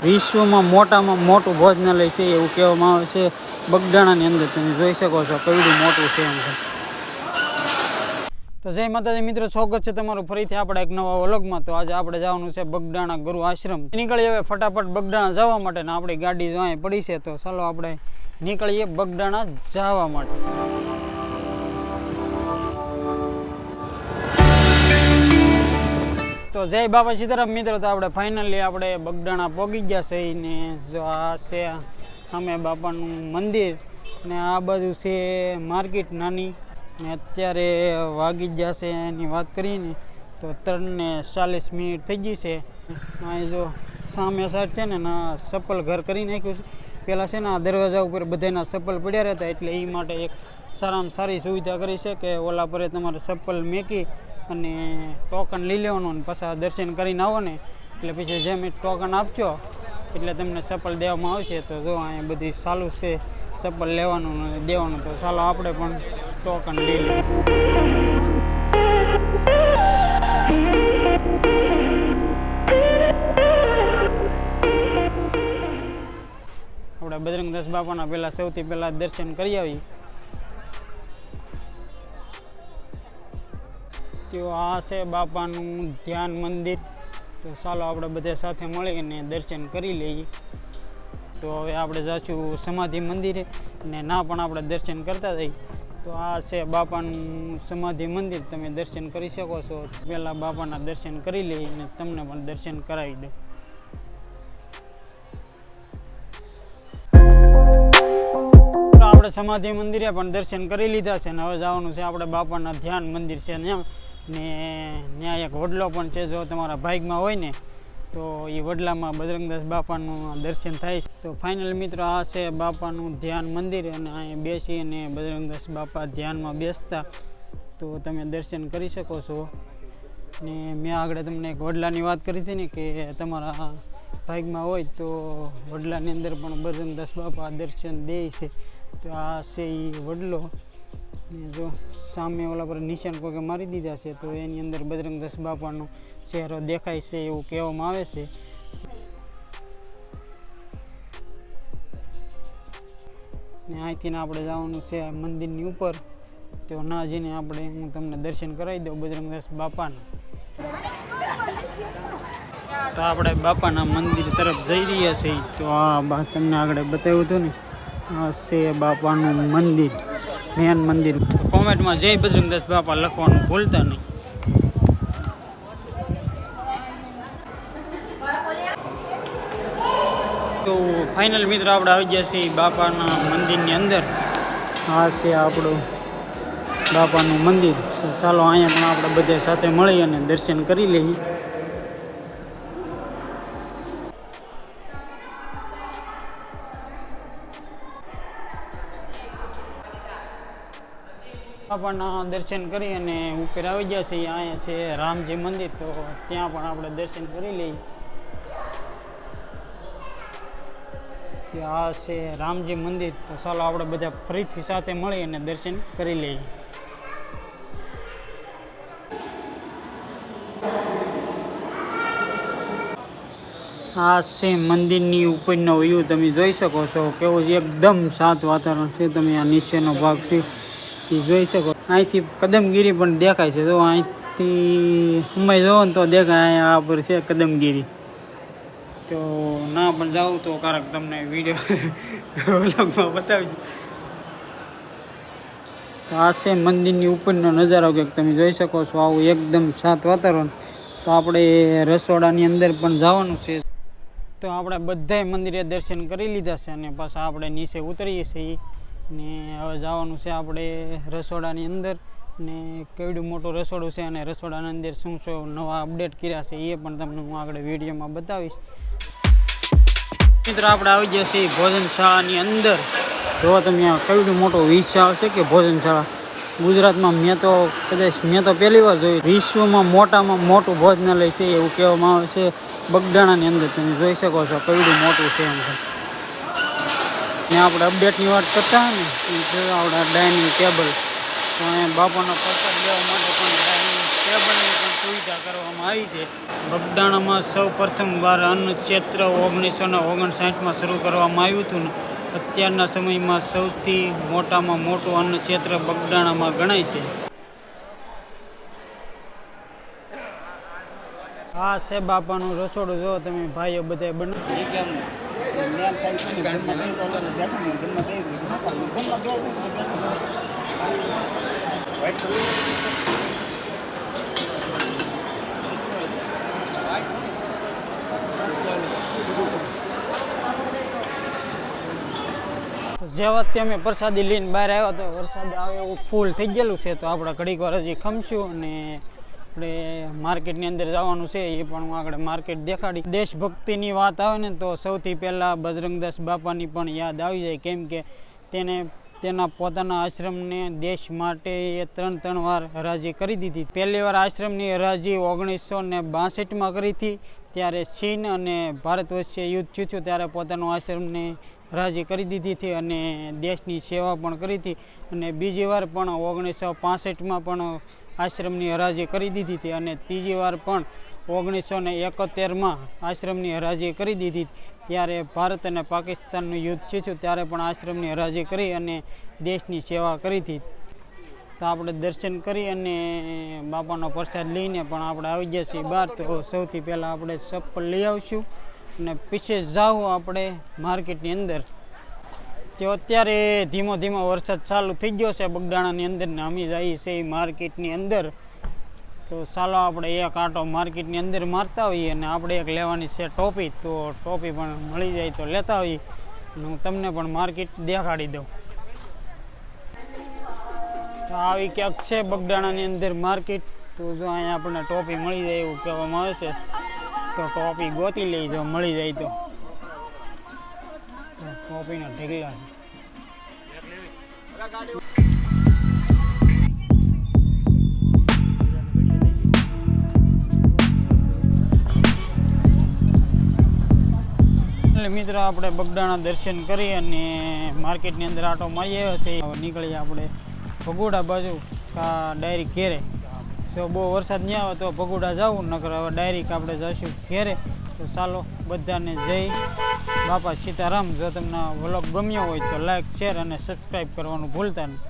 વિશ્વમાં મોટામાં મોટું ભોજનાલય છે એવું કહેવામાં આવે છે બગદાણાની અંદર. તમે જોઈ શકો છો કેવડું મોટું છે એમ છે. તો જય માતાજી મિત્રો, સ્વાગત છે તમારું ફરીથી આપણે એક નવા વ્લોગમાં. તો આજે આપણે જવાનું છે બગદાણા ગુરુ આશ્રમ. નીકળીએ હવે ફટાફટ બગદાણા જવા માટે, ને આપણી ગાડી જો અહીં પડી છે. તો ચાલો આપણે નીકળીએ બગદાણા જવા માટે. તો જય બાબા સીતારામ મિત્રો. તો આપણે ફાઇનલી આપણે બગદાણા પહોંચી ગયા છે. ને જો આ છે સામે બાપાનું મંદિર, ને આ બાજુ છે માર્કેટ નાની. ને અત્યારે વાગી ગયા છે એની વાત કરીને તો 3:40 થઈ ગઈ છે. અહીં જો સામે સાઈડ છે ને ના ચપ્પલ ઘર કરી નાખ્યું છે. પહેલાં છે ને આ દરવાજા ઉપર બધાના ચપ્પલ પડ્યા રહેતા, એટલે એ માટે એક સારામાં સારી સુવિધા કરી છે કે ઓલા પર તમારે ચપ્પલ મેકી અને ટોકન લઈ લેવાનું, અને પાછા દર્શન કરીને આવો ને એટલે પછી જેમ ટોકન આપજો એટલે તમને ચપ્પલ દેવામાં આવશે. તો જો અહીંયા બધી ચાલુ છે ચપ્પલ લેવાનું અને દેવાનું. તો ચાલો આપણે પણ ટોકન લઈ લઈએ. આપણે બજરંગદાસ બાપાના પહેલાં સૌથી પહેલાં દર્શન કરી આવી. તો આ છે બાપાનું ધ્યાન મંદિર. તો ચાલો આપણે બધા સાથે મળીને દર્શન કરી લઈએ. તો હવે આપણે જાશું સમાધિ મંદિરે, અને ના પણ આપણે દર્શન કરતા જઈએ. તો આ છે બાપાનું સમાધિ મંદિર, તમે દર્શન કરી શકો છો. પહેલાં બાપાના દર્શન કરી લઈએ અને તમને પણ દર્શન કરાવી દઉં. આપણે સમાધિ મંદિરે પણ દર્શન કરી લીધા છે, અને હવે જવાનું છે આપણે બાપાના ધ્યાન મંદિર છે ત્યાં. ને ત્યાં એક વડલો પણ છે. જો તમારા ભાગમાં હોય ને તો એ વડલામાં બજરંગદાસ બાપાનું દર્શન થાય છે. તો ફાઇનલ મિત્રો, આ છે બાપાનું ધ્યાન મંદિર, અને અહીંયા બેસી અને બજરંગદાસ બાપા ધ્યાનમાં બેસતા. તો તમે દર્શન કરી શકો છો. ને મેં આગળ તમને એક વડલાની વાત કરી હતી ને કે તમારા ભાગમાં હોય તો વડલાની અંદર પણ બજરંગદાસ બાપા દર્શન દે છે. તો આ છે એ વડલો. જો સામે ઓલા પર નિશાન કોઈ મારી દીધા છે, તો એની અંદર બજરંગદાસ બાપાનો ચહેરો દેખાય છે એવું કહેવામાં આવે છે. ને અહીંથી આપણે જવાનું છે મંદિરની ઉપર. તો ના જઈને હું તમને દર્શન કરાવી દઉં બજરંગદાસ બાપાના. તો આપણે બાપાના મંદિર તરફ જઈ રહ્યા છીએ. તો આ તમને આગળ બતાવ્યું હતું ને, આ છે બાપાનું મંદિર, મેન મંદિર. કોમેન્ટમાં જય બજરંગદાસ બાપા લખવાનું ભૂલતા નહીં. તો ફાઇનલ મિત્રો, આપણે આવી ગયા છીએ બાપાના મંદિરની અંદર. આ છે આપણું બાપાનું મંદિર. તો ચાલો અહીંયા પણ આપણે બધા સાથે મળી અને દર્શન કરી લઈએ. બાપાના દર્શન કરી અને ઉપર આવી ગયા છે. અહીંયા છે રામજી મંદિર. તો ત્યાં પણ આપણે દર્શન કરી લઈએ. આ છે રામજી મંદિર. તો ચાલો આપણે બધા ફરીથી સાથે મળી અને દર્શન કરી લઈએ. આ છે મંદિરની ઉપરનો વ્યૂ, તમે જોઈ શકો છો કેવું એકદમ શાંત વાતાવરણ છે. તમે આ નીચેનો ભાગ છે એ જોઈ શકો. અહીંથી કદમગીરી પણ દેખાય છે. જો અહીંથી સમય જોવો ને તો દેખાય અહીંયા આ પર છે કદમગીરી. તો ના પણ જાઉં તો કારક તમને વિડીયો વ્લોગમાં બતાવી. તો આ છે મંદિરની ઉપરનો નજારો કે તમે જોઈ શકો છો, આવું એકદમ શાંત વાતાવરણ. તો આપણે રસોડાની અંદર પણ જવાનું છે. તો આપણે બધાય મંદિરે દર્શન કરી લીધા છે, અને પાછા આપણે નીચે ઉતરીએ છીએ. ને હવે જવાનું છે આપણે રસોડાની અંદર. ને કેવડું મોટું રસોડું છે, અને રસોડાની અંદર શું શું નવા અપડેટ કર્યા છે એ પણ તમને હું આગળ વિડીયોમાં બતાવીશ. મિત્રો, આપણે આવી ગયા છીએ ભોજનશાળાની અંદર. જો તમે આ કેવડું મોટો વિશાળ છે કે ભોજનશાળા. ગુજરાતમાં મેં તો પહેલી વાર જોયું. વિશ્વમાં મોટામાં મોટું ભોજનાલય છે એવું કહેવામાં આવે છે બગદાણાની અંદર. તમે જોઈ શકો છો કેવડું મોટું છે એમ છે. ને આપણે અપડેટની વાત કરતા ને આપણા ડાઇનિંગ ટેબલ. તો અહીંયા બાપાનો પ્રસાદ લેવા માટે પણ ડાઇનિંગ ટેબલની પણ સુવિધા કરવામાં આવી છે. બગદાણામાં સૌ પ્રથમવાર અન્ન ક્ષેત્ર 1959માં શરૂ કરવામાં આવ્યું હતું. અત્યારના સમયમાં સૌથી મોટામાં મોટું અન્ન ક્ષેત્ર બગદાણામાં ગણાય છે. આ છે બાપાનું રસોડું. જો તમે ભાઈઓ બધા જેવા અમે પ્રસાદી લઈને બહાર આવ્યા તો વરસાદ આવે એવું ફૂલ થઈ ગયેલું છે. તો આપણે ઘડીક વાર હજી ખમશું અને આપણે માર્કેટની અંદર જવાનું છે. એ પણ હું આગળ માર્કેટ દેખાડી. દેશભક્તિની વાત આવે ને તો સૌથી પહેલાં બજરંગદાસ બાપાની પણ યાદ આવી જાય, કેમ કે તેના પોતાના આશ્રમને દેશ માટે એ 3 વાર હરાજી કરી દીધી. પહેલી વાર આશ્રમની હરાજી 1962માં કરી હતી. ત્યારે ચીન અને ભારત વચ્ચે યુદ્ધ થયું ત્યારે પોતાનો આશ્રમને હરાજી કરી દીધી હતી અને દેશની સેવા પણ કરી હતી. અને બીજી વાર પણ 1965માં પણ આશ્રમની હરાજી કરી દીધી હતી અને ત્રીજી વાર પણ 1971માં આશ્રમની હરાજી કરી દીધી. ત્યારે ભારત અને પાકિસ્તાનનું યુદ્ધ થયું ત્યારે પણ આશ્રમની હરાજી કરી અને દેશની સેવા કરી હતી. તો આપણે દર્શન કરી અને બાપાનો પ્રસાદ લઈને પણ આપણે આવી ગયા છીએ બહાર. તો સૌથી પહેલાં આપણે ચપ્પલ લઈ આવીશું અને પીછે જાઉં આપણે માર્કેટની અંદર. તો અત્યારે ધીમો ધીમો વરસાદ ચાલુ થઈ ગયો છે બગદાણાની અંદર ને અમે જઈએ છીએ માર્કેટની અંદર. તો ચાલો આપણે એક આંટો માર્કેટની અંદર મારતા હોઈએ અને આપણે એક લેવાની છે ટોપી. તો ટોપી પણ મળી જાય તો લેતા હોઈએ અને હું તમને પણ માર્કેટ દેખાડી દઉં. તો આવી ક્યાંક છે બગદાણાની અંદર માર્કેટ. તો જો અહીંયા આપણને ટોપી મળી જાય એવું કહેવામાં આવે છે. તો ટોપી ગોતી લઈ જો મળી જાય તો. ટોપીના ઢગલા છે. એટલે મિત્રો આપણે બગદાણા દર્શન કરી અને માર્કેટની અંદર આટો મારી આવ્યો છે. નીકળીએ આપણે ભગોડા બાજુ ડાયરેક્ટ ઘેરે. જો બહુ વરસાદ નહીં આવે તો ભગોડા જવું, નકર હવે ડાયરેક્ટ આપણે જઈશું ઘેરે. તો ચાલો બધાને જય બાપા સીતારામ. જો તમને વ્લોગ ગમ્યો હોય તો લાઈક, શેર અને સબસ્ક્રાઈબ કરવાનું ભૂલતા નહીં.